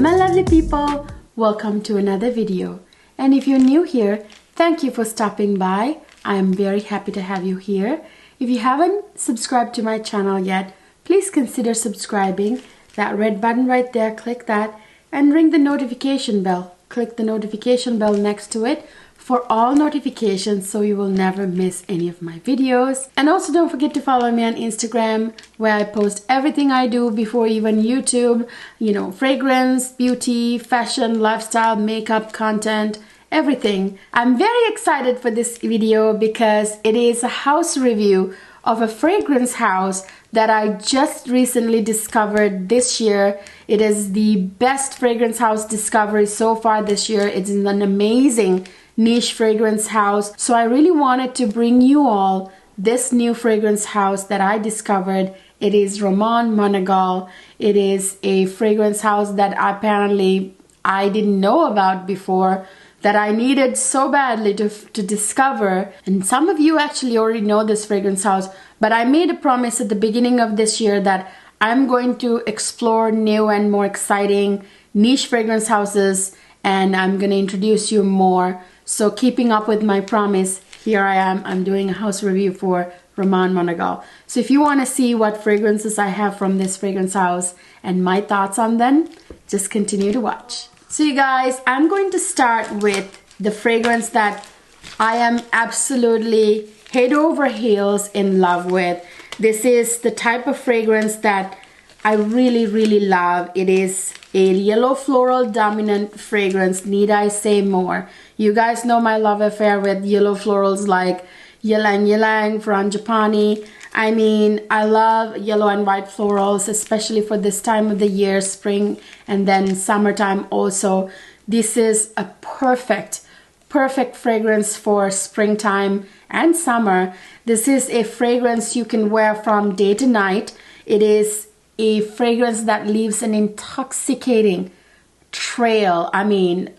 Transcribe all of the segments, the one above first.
my lovely people, welcome to another video. And if you're new here, thank you for stopping by. I am very happy to have you here. If you haven't subscribed to my channel yet, please consider subscribing. That red button right there, click that and ring the notification bell. Click the notification bell next to it for all notifications so you will never miss any of my videos. And also don't forget to follow me on Instagram, where I post everything I do before even YouTube, you know, fragrance, beauty, fashion, lifestyle, makeup, content, everything. I'm very excited for this video because it is a house review of a fragrance house that I just recently discovered this year. It is the best fragrance house discovery so far this year. It's an amazing niche fragrance house. So I really wanted to bring you all this new fragrance house that I discovered. It is Ramon Monegal. It is a fragrance house that apparently I didn't know about before, that I needed so badly to discover. And some of you actually already know this fragrance house, but I made a promise at the beginning of this year that I'm going to explore new and more exciting niche fragrance houses, and I'm going to introduce you more. So keeping up with my promise, here I am. I'm doing a house review for Ramon Monegal. So if you want to see what fragrances I have from this fragrance house and my thoughts on them, just continue to watch. So you guys, I'm going to start with the fragrance that I am absolutely head over heels in love with. This is the type of fragrance that I really love. It is a yellow floral dominant fragrance. Need I say more? You guys know my love affair with yellow florals like Ylang Ylang, Frangipani. I mean, I love yellow and white florals, especially for this time of the year, spring and then summertime also. This is a perfect fragrance for springtime and summer. This is a fragrance you can wear from day to night. It is a fragrance that leaves an intoxicating trail. I mean,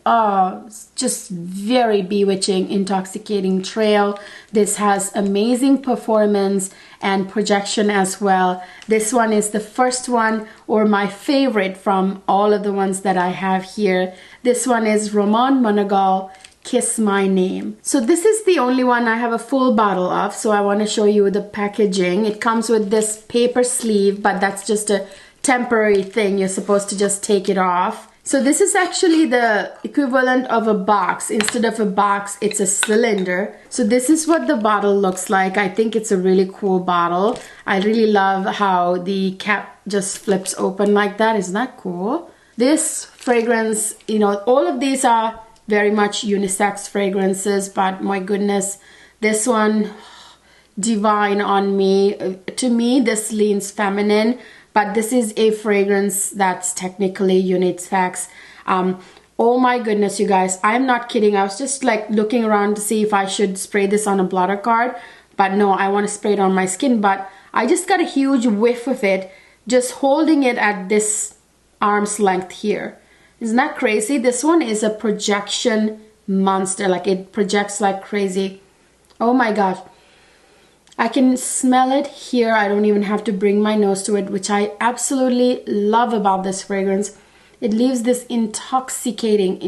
just very bewitching, intoxicating trail. This has amazing performance and projection as well. This one is the first one, or my favorite from all of the ones that I have here. This one is Ramon Monegal, Kiss My Name. So this is the only one I have a full bottle of, so I want to show you the packaging. It comes with this paper sleeve, but that's just a temporary thing. You're supposed to just take it off. So this is actually the equivalent of a box. Instead of a box, it's a cylinder. So this is what the bottle looks like. I think it's a really cool bottle. I really love how the cap just flips open like that. Isn't that cool? This fragrance, you know, all of these are very much unisex fragrances, but my goodness, this one, divine on me. To me, this leans feminine, but this is a fragrance that's technically unisex. Oh my goodness, you guys, I'm not kidding. I was just like looking around to see if I should spray this on a blotter card, but no, I want to spray it on my skin. But I just got a huge whiff of it just holding it at this arm's length here. Isn't that crazy? This one is a projection monster. Like, it projects like crazy. Oh my gosh. I can smell it here. I don't even have to bring my nose to it, which I absolutely love about this fragrance. It leaves this intoxicating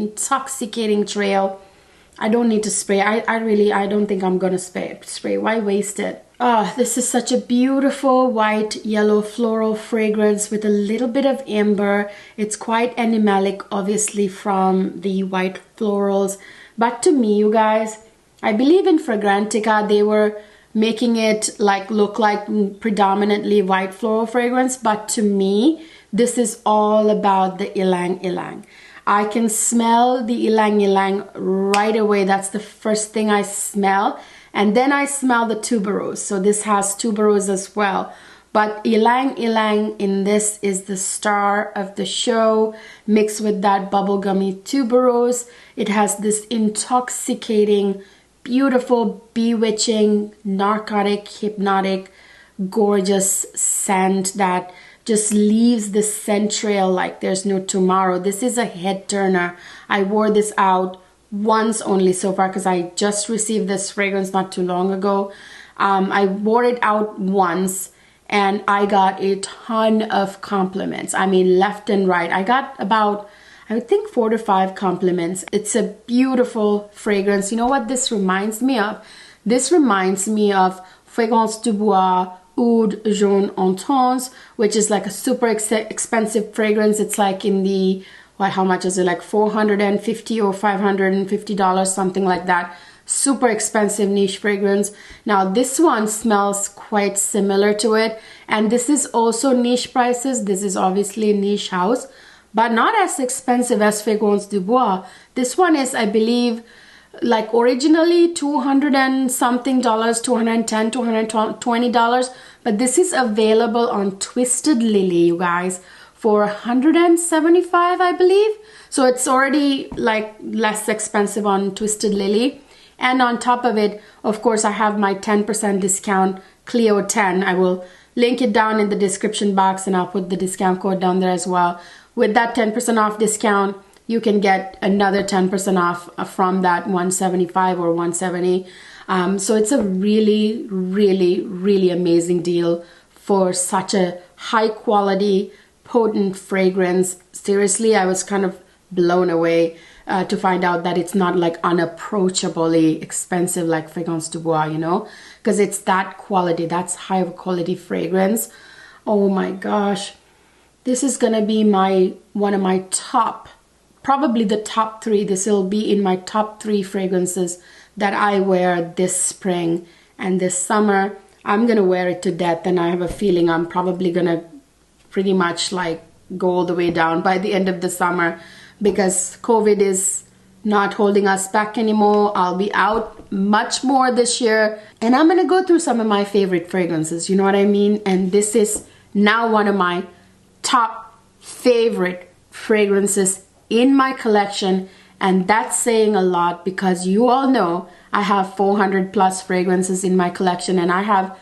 trail. I don't need to spray. I don't think I'm gonna spray. Why waste it? Oh, this is such a beautiful white yellow floral fragrance with a little bit of amber. It's quite animalic, obviously, from the white florals. But to me, you guys, I believe in Fragrantica, they were making it like look like predominantly white floral fragrance. But to me, this is all about the Ylang Ylang. I can smell the Ylang Ylang right away. That's the first thing I smell. And then I smell the tuberose. So this has tuberose as well. But Ylang Ylang in this is the star of the show, mixed with that bubblegummy tuberose. It has this intoxicating, beautiful, bewitching, narcotic, hypnotic, gorgeous scent that just leaves the scent trail like there's no tomorrow. This is a head turner. I wore this out once only so far because I just received this fragrance not too long ago. I wore it out once and I got a ton of compliments. I mean, left and right. I got about I would think 4 to 5 compliments. It's a beautiful fragrance. You know what this reminds me of? This reminds me of Fragrance du Bois Oud Jaune Intense, which is like a super expensive fragrance. It's like in the, what, how much is it? Like $450 or $550, something like that. Super expensive niche fragrance. Now this one smells quite similar to it, and this is also niche prices. This is obviously a niche house, but not as expensive as Fragrance du Bois. This one is, I believe, like originally $200 and something, $210, $220, but this is available on Twisted Lily, you guys, for $175, I believe. So it's already like less expensive on Twisted Lily. And on top of it, of course, I have my 10% discount, Cleo 10. I will link it down in the description box, and I'll put the discount code down there as well. With that 10% off discount, you can get another 10% off from that 175 or 170. So it's a really, really, really amazing deal for such a high quality, potent fragrance. Seriously, I was kind of blown away to find out that it's not like unapproachably expensive like Fragrance du Bois, you know, because it's that quality, that's high quality fragrance. Oh my gosh, this is gonna be one of my top, probably the top 3. This will be in my top 3 fragrances that I wear this spring and this summer. I'm gonna wear it to death, and I have a feeling I'm probably gonna pretty much like go all the way down by the end of the summer, because COVID is not holding us back anymore. I'll be out much more this year, and I'm gonna go through some of my favorite fragrances, you know what I mean? And this is now one of my top favorite fragrances in my collection, and that's saying a lot, because you all know I have 400 plus fragrances in my collection, and I have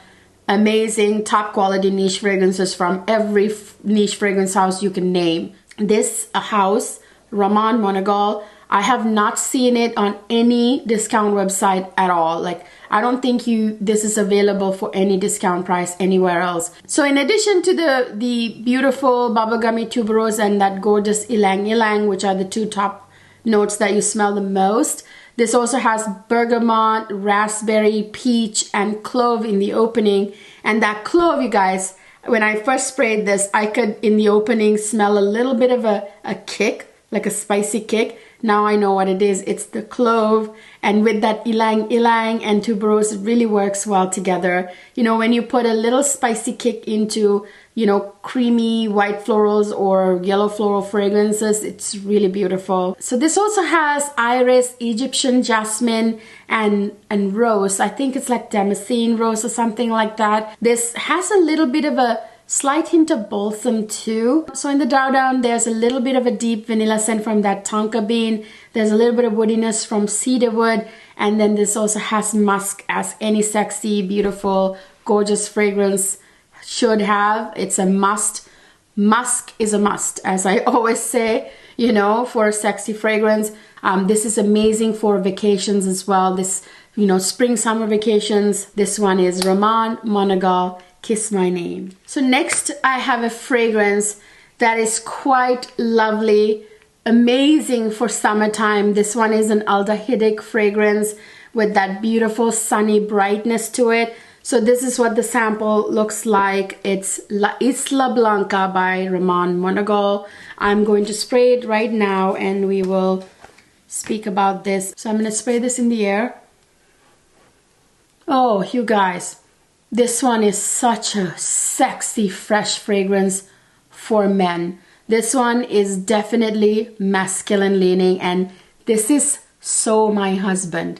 amazing top quality niche fragrances from every niche fragrance house you can name. This house, Ramon Monegal, I have not seen it on any discount website at all. Like, I don't think this is available for any discount price anywhere else. So in addition to the beautiful bubblegummy tuberose and that gorgeous ylang ylang, which are the 2 top notes that you smell the most, this also has bergamot, raspberry, peach, and clove in the opening. And that clove, you guys, when I first sprayed this, I could in the opening smell a little bit of a kick, like a spicy kick. Now I know what it is. It's the clove, and with that ylang ylang and tuberose, it really works well together. You know, when you put a little spicy kick into, you know, creamy white florals or yellow floral fragrances, it's really beautiful. So this also has iris, Egyptian jasmine, and rose. I think it's like damascene rose or something like that. This has a little bit of a slight hint of balsam too. So in the drawdown, there's a little bit of a deep vanilla scent from that tonka bean. There's a little bit of woodiness from cedarwood, and then this also has musk, as any sexy, beautiful, gorgeous fragrance should have. It's a must. Musk is a must, as I always say, you know, for a sexy fragrance. This is amazing for vacations as well. This, you know, spring, summer vacations. This one is Ramon Monegal, Kiss My Name. So next I have a fragrance that is quite lovely, amazing for summertime. This one is an aldehydic fragrance with that beautiful sunny brightness to it. So this is what the sample looks like. It's La Isla Blanca by Ramon Monegal. I'm going to spray it right now, and we will speak about this. So I'm going to spray this in the air. Oh, you guys, this one is such a sexy, fresh fragrance for men. This one is definitely masculine leaning, and this is so my husband.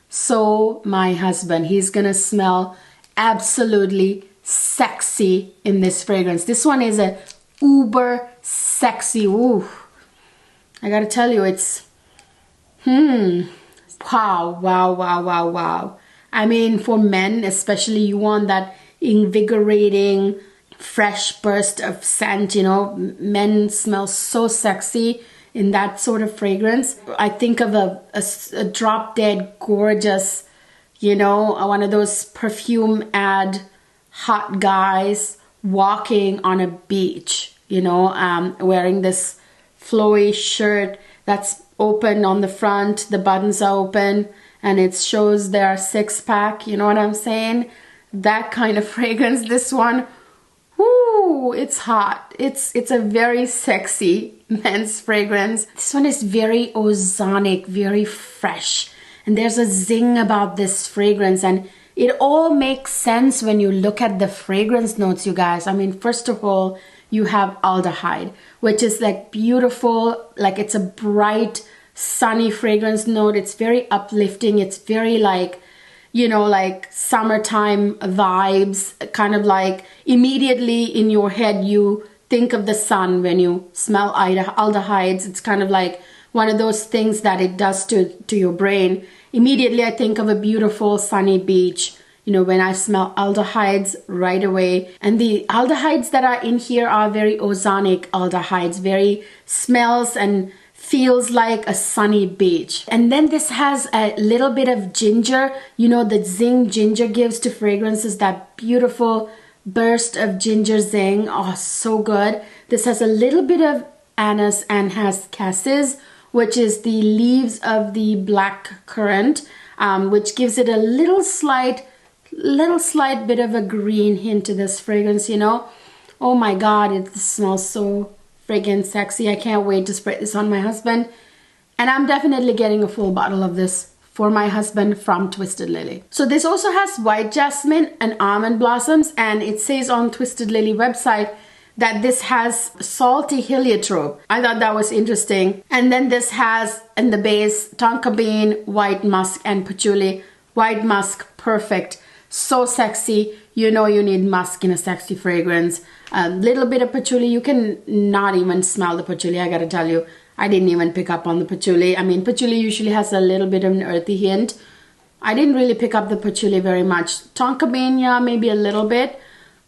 So my husband. He's gonna smell absolutely sexy in this fragrance. This one is a uber sexy. Ooh, I gotta tell you, it's wow, wow, wow, wow, wow. I mean, for men especially, you want that invigorating, fresh burst of scent, you know. Men smell so sexy in that sort of fragrance. I think of a drop-dead gorgeous, you know, one of those perfume ad hot guys walking on a beach, you know, wearing this flowy shirt that's open on the front, the buttons are open, and it shows their six-pack, you know what I'm saying? That kind of fragrance. This one, whoo, it's hot. It's a very sexy men's fragrance. This one is very ozonic, very fresh, and there's a zing about this fragrance, and it all makes sense when you look at the fragrance notes, you guys. I mean, first of all, you have aldehyde, which is like beautiful, like it's a bright, sunny fragrance note. It's very uplifting. It's very like, you know, like summertime vibes, kind of like immediately in your head you think of the sun when you smell aldehydes. It's kind of like one of those things that it does to your brain. Immediately I think of a beautiful sunny beach, you know, when I smell aldehydes right away. And the aldehydes that are in here are very ozonic aldehydes, very smells and feels like a sunny beach. And then this has a little bit of ginger, you know, the zing ginger gives to fragrances, that beautiful burst of ginger zing. Oh, so good. This has a little bit of anise and has cassis, which is the leaves of the black currant, which gives it a little slight bit of a green hint to this fragrance, you know. Oh my God, it smells so friggin' sexy. I can't wait to spray this on my husband. And I'm definitely getting a full bottle of this for my husband from Twisted Lily. So this also has white jasmine and almond blossoms, and it says on Twisted Lily website that this has salty heliotrope. I thought that was interesting. And then this has in the base tonka bean, white musk, and patchouli. White musk, perfect. So sexy. You know you need musk in a sexy fragrance. A little bit of patchouli. You can not even smell the patchouli, I gotta tell you. I didn't even pick up on the patchouli. I mean, patchouli usually has a little bit of an earthy hint. I didn't really pick up the patchouli very much. Tonka bean, yeah, maybe a little bit.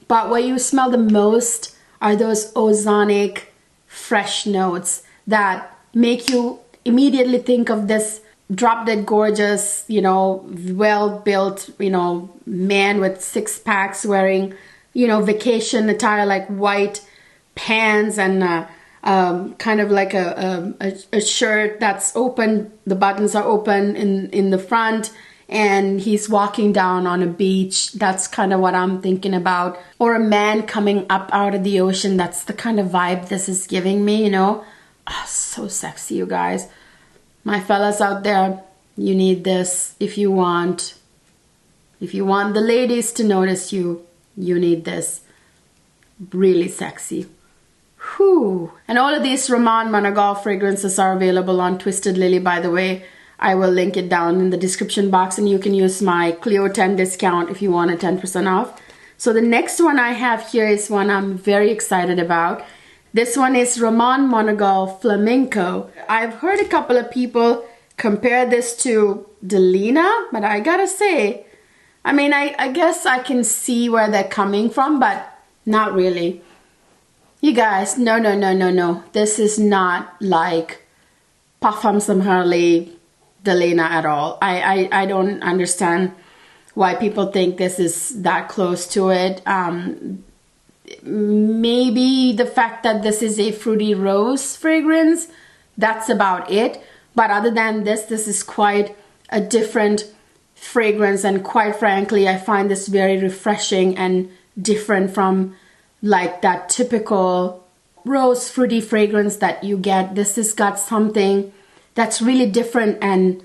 But what you smell the most are those ozonic, fresh notes that make you immediately think of this drop-dead gorgeous, you know, well-built, you know, man with six packs wearing, you know, vacation attire like white pants and kind of like a shirt that's open. The buttons are open in the front, and he's walking down on a beach. That's kind of what I'm thinking about. Or a man coming up out of the ocean. That's the kind of vibe this is giving me, you know. Oh, so sexy, you guys. My fellas out there, you need this if you want the ladies to notice you. You need this. Really sexy. Whew. And all of these Ramon Monegal fragrances are available on Twisted Lily, by the way. I will link it down in the description box, and you can use my Cleo 10 discount if you want a 10% off. So the next one I have here is one I'm very excited about. This one is Ramon Monegal Flamenco. I've heard a couple of people compare this to Delina, but I gotta say, I mean, I guess I can see where they're coming from, but not really. You guys, no. This is not like Parfums de Marly, Delina at all. I don't understand why people think this is that close to it. Maybe the fact that this is a fruity rose fragrance, that's about it. But other than this is quite a different fragrance, and quite frankly, I find this very refreshing and different from like that typical rose fruity fragrance that you get. This has got something that's really different and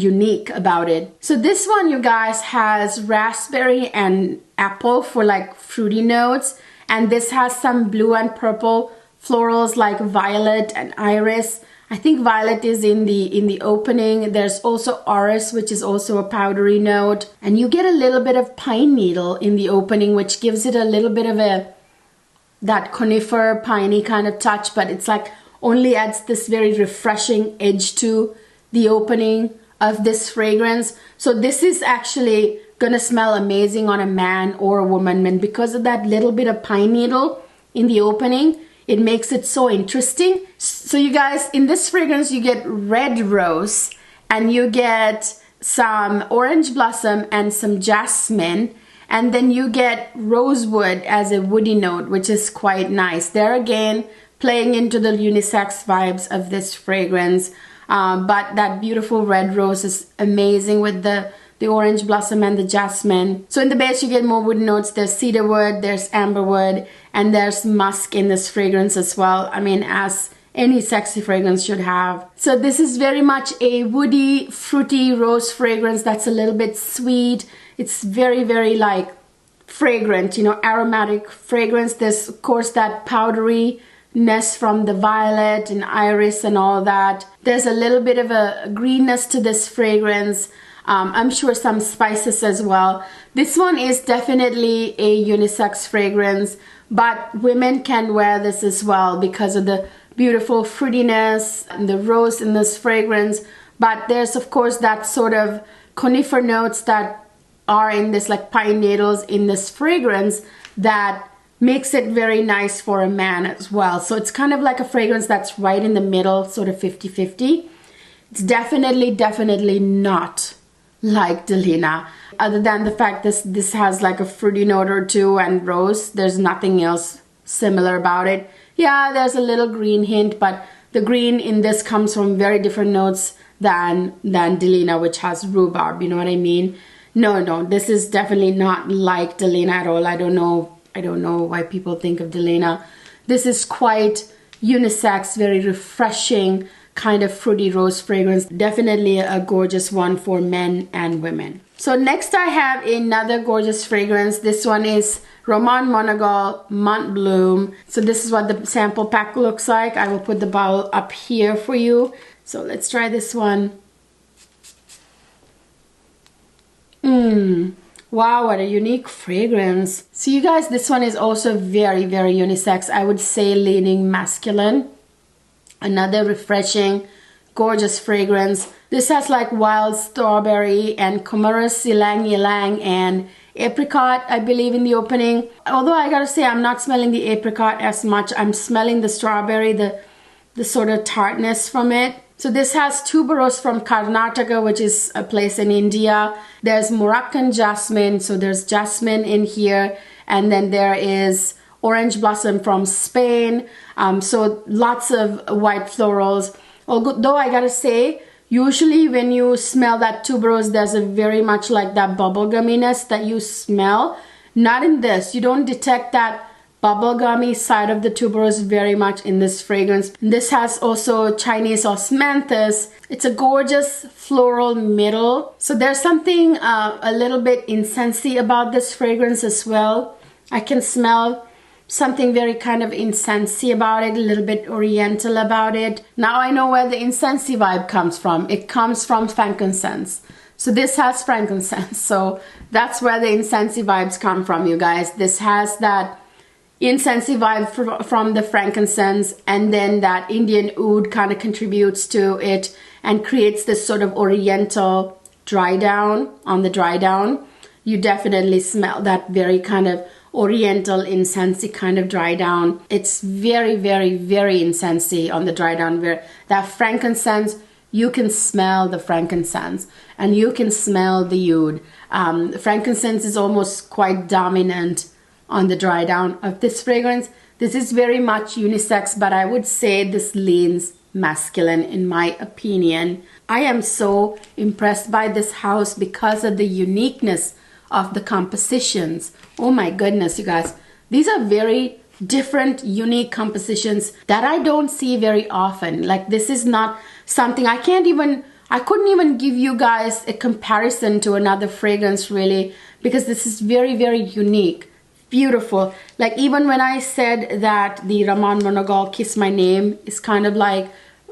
unique about it. So this one, you guys, has raspberry and apple for like fruity notes, and this has some blue and purple florals like violet and iris. I think violet is in the opening. There's also orris, which is also a powdery note, and you get a little bit of pine needle in the opening, which gives it a little bit of that conifer piney kind of touch, but it's like only adds this very refreshing edge to the opening of this fragrance. So this is actually gonna smell amazing on a man or a woman, and because of that little bit of pine needle in the opening, it makes it so interesting. So you guys, in this fragrance you get red rose, and you get some orange blossom and some jasmine, and then you get rosewood as a woody note, which is quite nice. There again, playing into the unisex vibes of this fragrance. But that beautiful red rose is amazing with the orange blossom and the jasmine. So in the base you get more wood notes. There's cedarwood, there's amberwood, and there's musk in this fragrance as well. I mean, as any sexy fragrance should have. So this is very much a woody, fruity rose fragrance that's a little bit sweet. It's very, very like fragrant, you know, aromatic fragrance. There's of course that powderyness from the violet and iris and all that. There's a little bit of a greenness to this fragrance. I'm sure some spices as well. This one is definitely a unisex fragrance, but women can wear this as well because of the beautiful fruitiness and the rose in this fragrance. But there's of course that sort of conifer notes that are in this, like pine needles in this fragrance, that makes it very nice for a man as well. So it's kind of like a fragrance that's right in the middle, sort of 50-50. It's definitely not like Delina. Other than the fact this has like a fruity note or two and rose, there's nothing else similar about it. Yeah, there's a little green hint, but the green in this comes from very different notes than Delina, which has rhubarb, you know what I mean? No, this is definitely not like Delina at all. I don't know why people think of Delina. This is quite unisex, very refreshing, kind of fruity rose fragrance. Definitely a gorgeous one for men and women. So next I have another gorgeous fragrance. This one is Ramon Monegal Montbloom. So this is what the sample pack looks like. I will put the bottle up here for you. So let's try this one. Wow, what a unique fragrance. So you guys, this one is also very, very unisex. I would say leaning masculine. Another refreshing, gorgeous fragrance. This has like wild strawberry and kumaris, ylang ylang, and apricot, I believe, in the opening. Although I gotta say, I'm not smelling the apricot as much. I'm smelling the strawberry, the sort of tartness from it. So this has tuberose from Karnataka, which is a place in India. There's Moroccan jasmine, so there's jasmine in here. And then there is orange blossom from Spain. So lots of white florals. Although I gotta say, usually when you smell that tuberose, there's a very much like that bubblegumminess that you smell. Not in this. You don't detect that bubblegummy side of the tuberose very much in this fragrance. This has also Chinese osmanthus. It's a gorgeous floral middle. So there's something a little bit incensey about this fragrance as well. I can smell something very kind of incensey about it, a little bit oriental about it. Now I know where the incensey vibe comes from. It comes from frankincense. So this has frankincense. So that's where the incensey vibes come from, you guys. This has that incensey vibe from the frankincense, and then that Indian oud kind of contributes to it and creates this sort of oriental dry down. On the dry down, you definitely smell that very kind of oriental incensey kind of dry down. It's very, very, very incensey on the dry down, where that frankincense, you can smell the frankincense and you can smell the oud. Frankincense is almost quite dominant on the dry down of this fragrance. This is very much unisex, but I would say this leans masculine in my opinion. I am so impressed by this house because of the uniqueness of the compositions. Oh my goodness, you guys. These are very different, unique compositions that I don't see very often. Like, this is not something I couldn't even give you guys a comparison to another fragrance really, because this is very, very unique. Beautiful. Like, even when I said that the Ramon Monegal Kiss My Name is kind of like,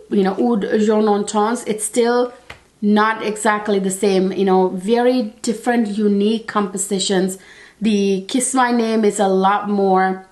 you know, Oud Jaune Intense, it's still not exactly the same, you know, very different, unique compositions. The Kiss My Name is a lot more,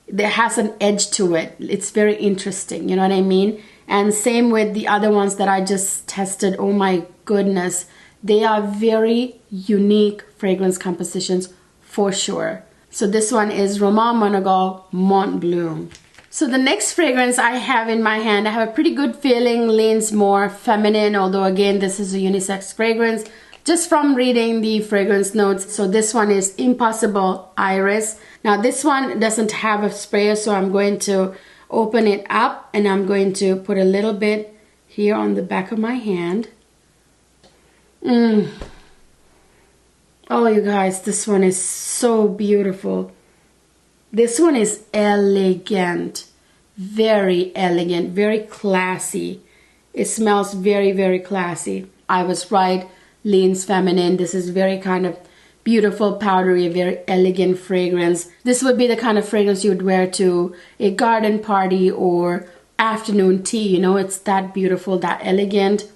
there has an edge to it. It's very interesting, you know what I mean? And same with the other ones that I just tested. Oh my goodness. They are very unique fragrance compositions for sure. So this one is Ramon Monegal Montbloom. So the next fragrance I have in my hand, I have a pretty good feeling, leans more feminine, although again, this is a unisex fragrance, just from reading the fragrance notes. So this one is Impossible Iris. Now this one doesn't have a sprayer, so I'm going to open it up, and I'm going to put a little bit here on the back of my hand. Oh, you guys, this one is so beautiful. This one is elegant, very elegant, very classy. It smells very, very classy. I was right, leans feminine. This is very kind of beautiful, powdery, very elegant fragrance. This would be the kind of fragrance you would wear to a garden party or afternoon tea. You know, it's that beautiful, that elegant.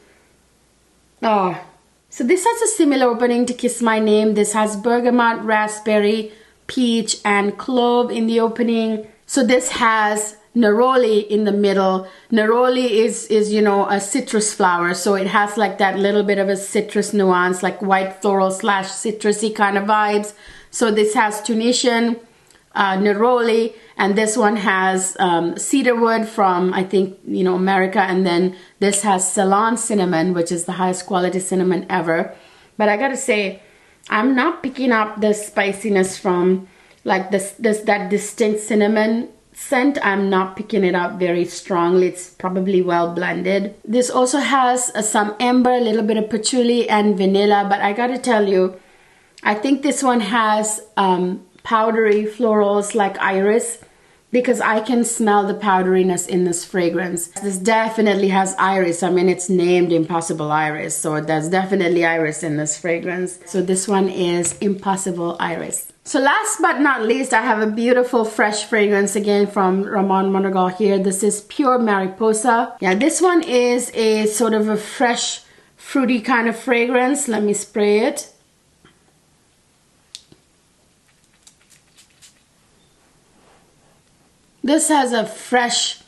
Oh, so this has a similar opening to Kiss My Name. This has bergamot, raspberry, peach, and clove in the opening. So this has neroli in the middle. Neroli is you know, a citrus flower, so it has like that little bit of a citrus nuance, like white floral slash citrusy kind of vibes. So this has Tunisian neroli, and this one has cedarwood from, I think, you know, America, and then this has Ceylon cinnamon, which is the highest quality cinnamon ever. But I gotta say, I'm not picking up the spiciness from like that distinct cinnamon scent. I'm not picking it up very strongly. It's probably well blended. This also has some amber, a little bit of patchouli and vanilla, but I gotta tell you, I think this one has powdery florals like iris, because I can smell the powderiness in this fragrance. This definitely has iris. I mean, it's named Impossible Iris, so there's definitely iris in this fragrance. So this one is Impossible Iris. So last but not least, I have a beautiful fresh fragrance again from Ramon Monegal here. This is Pure Mariposa. Yeah, this one is a sort of a fresh, fruity kind of fragrance. Let me spray it. This has a freshness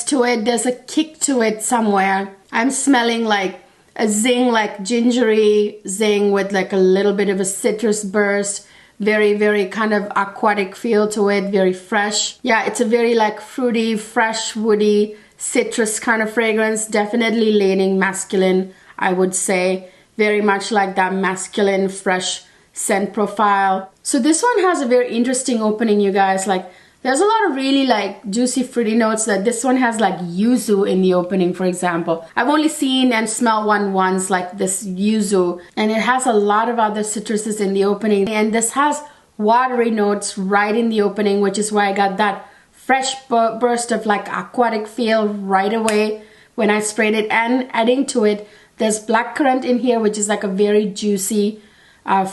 to it. There's a kick to it somewhere. I'm smelling like a zing, like gingery zing with like a little bit of a citrus burst. Very, very kind of aquatic feel to it. Very fresh. Yeah, it's a very like fruity, fresh, woody, citrus kind of fragrance. Definitely leaning masculine, I would say. Very much like that masculine, fresh scent profile. So this one has a very interesting opening, you guys. Like, there's a lot of really like juicy fruity notes. That this one has like yuzu in the opening, for example. I've only seen and smelled one once, like this yuzu, and it has a lot of other citruses in the opening. And this has watery notes right in the opening, which is why I got that fresh burst of like aquatic feel right away when I sprayed it. And adding to it, there's blackcurrant in here, which is like a very juicy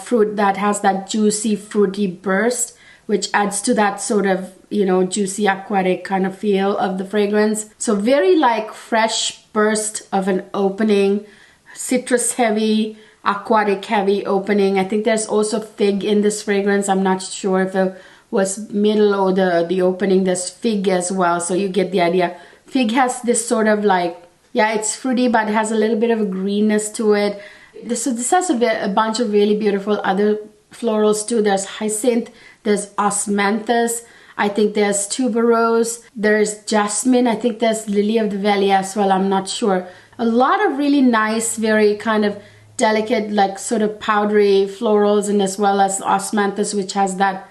fruit that has that juicy fruity burst, which adds to that sort of, you know, juicy aquatic kind of feel of the fragrance. So very like fresh burst of an opening, citrus heavy, aquatic heavy opening. I think there's also fig in this fragrance. I'm not sure if it was middle or the opening. There's fig as well, so you get the idea. Fig has this sort of like, yeah, it's fruity, but it has a little bit of a greenness to it. This has a bunch of really beautiful other florals too. There's hyacinth, there's osmanthus, I think there's tuberose, there's jasmine, I think there's lily of the valley as well, I'm not sure. A lot of really nice, very kind of delicate, like sort of powdery florals, and as well as osmanthus, which has that,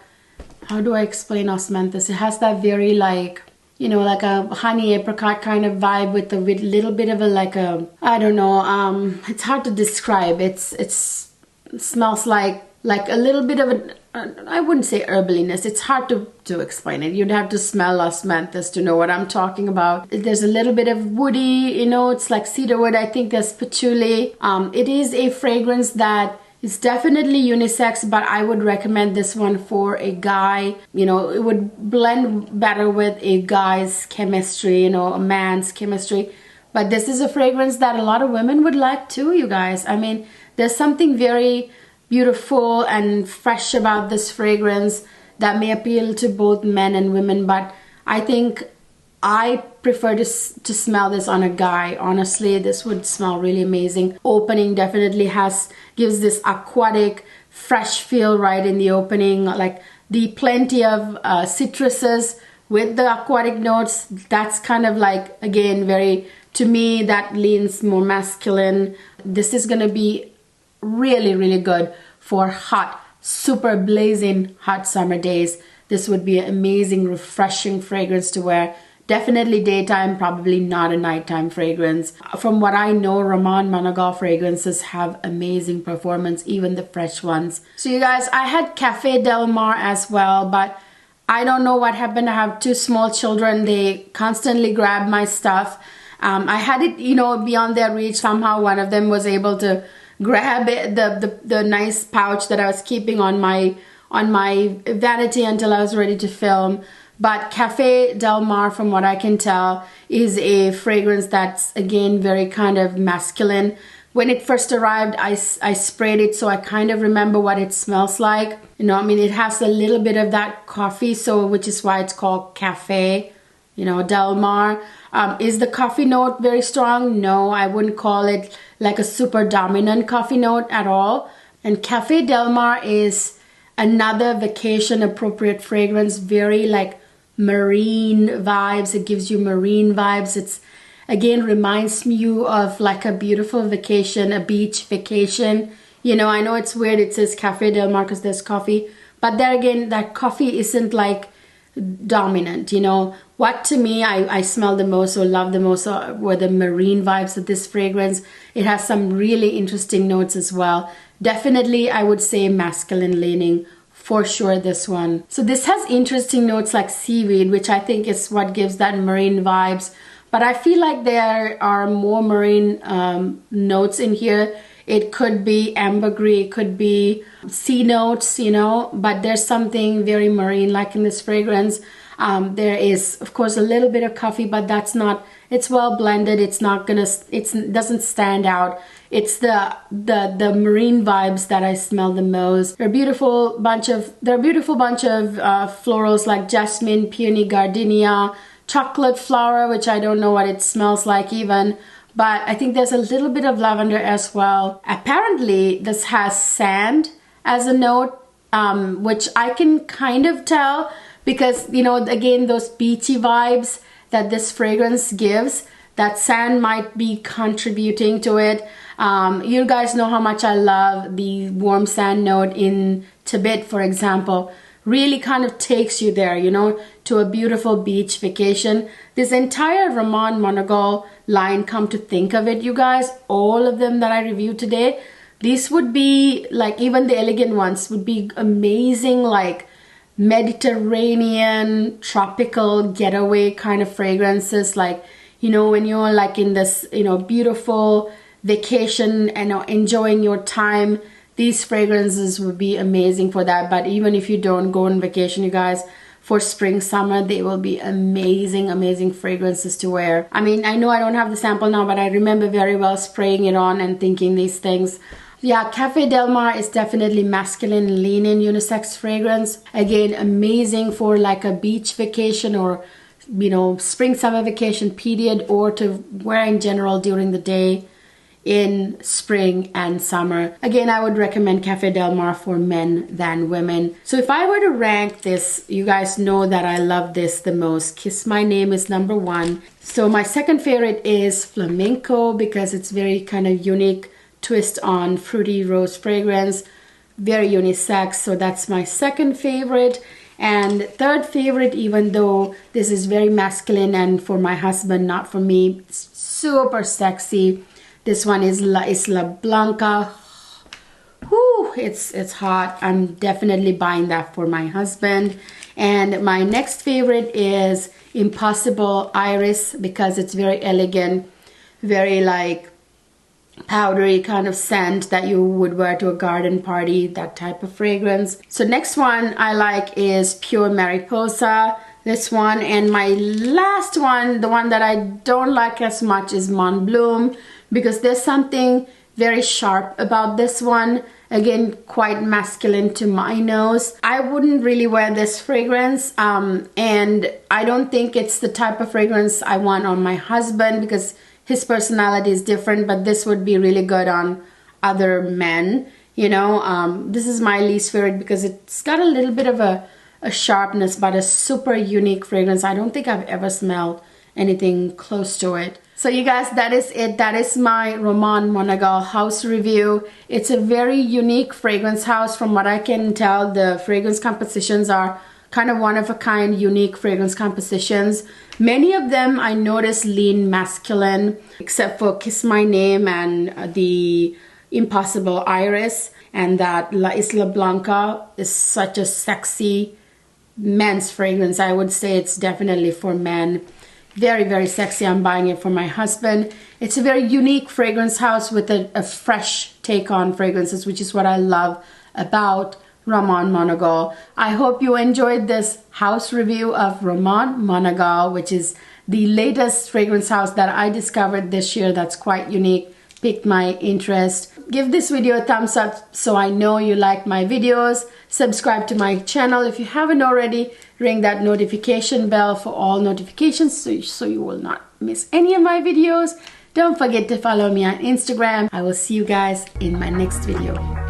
how do I explain osmanthus? It has that very like, you know, like a honey apricot kind of vibe with a little bit of a like a, I don't know, it's hard to describe. It smells like a little bit of a, I wouldn't say herbaliness. It's hard to explain it. You'd have to smell osmanthus to know what I'm talking about. There's a little bit of woody, you know, it's like cedarwood. I think there's patchouli. It is a fragrance that is definitely unisex, but I would recommend this one for a guy. You know, it would blend better with a guy's chemistry, you know, a man's chemistry. But this is a fragrance that a lot of women would like too, you guys. I mean, there's something very beautiful and fresh about this fragrance that may appeal to both men and women, but I think I prefer to smell this on a guy. Honestly, this would smell really amazing. Opening definitely gives this aquatic, fresh feel right in the opening, like the plenty of citruses with the aquatic notes. That's kind of like, again, very, to me, that leans more masculine. This is gonna be really, really good for hot, super blazing hot summer days. this would be an amazing, refreshing fragrance to wear. Definitely daytime, probably not a nighttime fragrance. From what I know, Ramon Monegal fragrances have amazing performance, even the fresh ones. So you guys, I had Cafe Del Mar as well, but I don't know what happened. I have 2 small children. They constantly grab my stuff. I had it, you know, beyond their reach. Somehow one of them was able to grab it, the nice pouch that I was keeping on my vanity until I was ready to film. But Cafe Del Mar, from what I can tell, is a fragrance that's, again, very kind of masculine. When it first arrived, I sprayed it, so I kind of remember what it smells like. You know, I mean, it has a little bit of that coffee, so which is why it's called Cafe, you know, Del Mar. Is the coffee note very strong? No, I wouldn't call it like a super dominant coffee note at all. And Cafe Del Mar is another vacation appropriate fragrance, very like marine vibes. It gives you marine vibes. It's, again, reminds you of like a beautiful vacation, a beach vacation. You know, I know it's weird it says Cafe Del Mar because there's coffee, but there again, that coffee isn't like dominant, you know. What to me I smell the most or love the most were the marine vibes of this fragrance. It has some really interesting notes as well. Definitely, I would say masculine leaning. For sure, this one. So this has interesting notes like seaweed, which I think is what gives that marine vibes. But I feel like there are more marine notes in here. It could be ambergris, it could be sea notes, you know, but there's something very marine like in this fragrance. There is, of course, a little bit of coffee, but that's not, it's well blended. It's not gonna, it doesn't stand out. It's the marine vibes that I smell the most. They're a beautiful bunch of florals like jasmine, peony, gardenia, chocolate flower, which I don't know what it smells like even. But I think there's a little bit of lavender as well. Apparently, this has sand as a note, which I can kind of tell because, you know, again, those beachy vibes that this fragrance gives, that sand might be contributing to it. You guys know how much I love the warm sand note in Tibet, for example. Really kind of takes you there, you know, to a beautiful beach vacation. This entire Ramon Monegal line, come to think of it, you guys, all of them that I reviewed today, these would be like, even the elegant ones would be amazing, like Mediterranean, tropical, getaway kind of fragrances. Like, you know, when you're like in this, you know, beautiful vacation and enjoying your time, these fragrances would be amazing for that. But even if you don't go on vacation, you guys, for spring, summer, they will be amazing, amazing fragrances to wear. I mean, I know I don't have the sample now, but I remember very well spraying it on and thinking these things. Yeah, Cafe Del Mar is definitely masculine, lean-in unisex fragrance. Again, amazing for like a beach vacation or, you know, spring, summer vacation period, or to wear in general during the day in spring and summer. Again, I would recommend Cafe Del Mar for men than women. So if I were to rank this, you guys know that I love this the most. Kiss My Name is number 1. So my second favorite is Flamenco because it's very kind of unique twist on fruity rose fragrance, very unisex. So that's my second favorite. And third favorite, even though this is very masculine and for my husband, not for me, it's super sexy. This one is La Blanca. Whew, it's hot. I'm definitely buying that for my husband. And my next favorite is Impossible Iris because it's very elegant, very like powdery kind of scent that you would wear to a garden party, that type of fragrance. So next one I like is Pure Mariposa. This one, and my last one, the one that I don't like as much, is Montbloom because there's something very sharp about this one. Again, quite masculine to my nose. I wouldn't really wear this fragrance, and I don't think it's the type of fragrance I want on my husband because his personality is different, but this would be really good on other men, you know. This is my least favorite because it's got a little bit of a sharpness, but a super unique fragrance. I don't think I've ever smelled anything close to it. So you guys, that is it. That is my Ramon Monegal house review. It's a very unique fragrance house. From what I can tell, the fragrance compositions are kind of one-of-a-kind, unique fragrance compositions. Many of them I noticed lean masculine, except for Kiss My Name and the Impossible Iris, and that La Isla Blanca is such a sexy men's fragrance. I would say it's definitely for men. Very, very sexy. I'm buying it for my husband. It's a very unique fragrance house with a fresh take on fragrances, which is what I love about Ramon Monegal. I hope you enjoyed this house review of Ramon Monegal, which is the latest fragrance house that I discovered this year that's quite unique, piqued my interest. Give this video a thumbs up so I know you like my videos. Subscribe to my channel if you haven't already. Ring that notification bell for all notifications so you will not miss any of my videos. Don't forget to follow me on Instagram. I will see you guys in my next video.